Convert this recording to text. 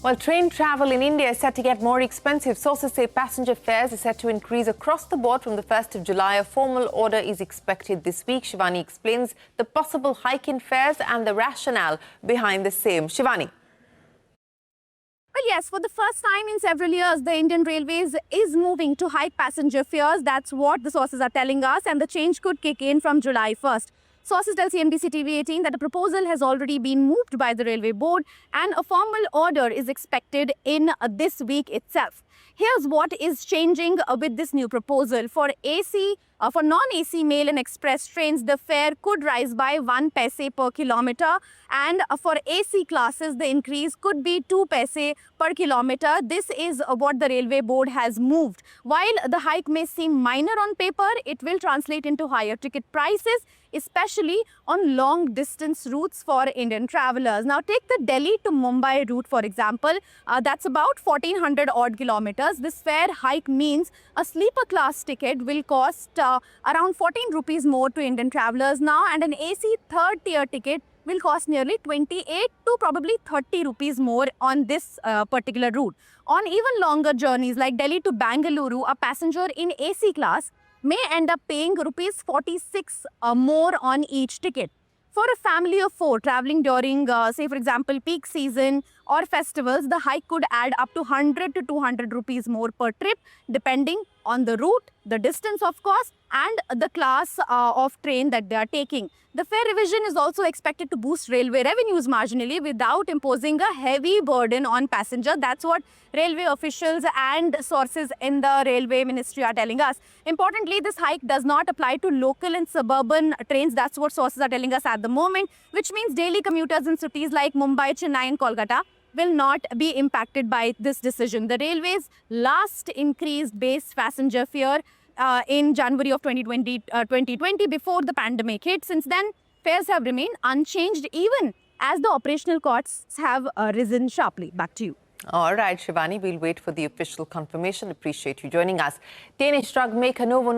Well, train travel in India is set to get more expensive. Sources say passenger fares are set to increase across the board from the 1st of July. A formal order is expected this week. Shivani explains the possible hike in fares and the rationale behind the same. Shivani. Well, yes, for the first time in several years, the Indian Railways is moving to hike passenger fares. That's what the sources are telling us, and the change could kick in from July 1st. Sources tell CNBC TV18 that the proposal has already been moved by the Railway Board and a formal order is expected in this week itself. Here's what is changing with this new proposal. For non-AC mail and express trains, the fare could rise by 1 paise per kilometer, and for AC classes, the increase could be 2 paise per kilometer. This is what the Railway Board has moved. While the hike may seem minor on paper, it will translate into higher ticket prices, especially on long distance routes for Indian travelers. Now, take the Delhi to Mumbai route, for example. That's about 1400 odd kilometers. This fare hike means a sleeper class ticket will cost around 14 rupees more to Indian travelers now, and an AC third tier ticket will cost nearly 28 to probably 30 rupees more on this particular route. On even longer journeys like Delhi to Bangalore, a passenger in AC class may end up paying rupees 46 more on each ticket. For a family of 4 traveling during, say for example, peak season or festivals, the hike could add up to 100 to 200 rupees more per trip, depending on the route, the distance of course, and the class of train that they are taking. The fare revision is also expected to boost railway revenues marginally without imposing a heavy burden on passengers. That's what railway officials and sources in the railway ministry are telling us. Importantly, this hike does not apply to local and suburban trains. That's what sources are telling us at the moment, which means daily commuters in cities like Mumbai, Chennai and Kolkata will not be impacted by this decision. The railways last increased base passenger fare in January of 2020 before the pandemic hit. Since then, fares have remained unchanged even as the operational costs have risen sharply. Back to you. All right, Shivani, we'll wait for the official confirmation. Appreciate you joining us. Danish drug maker Novo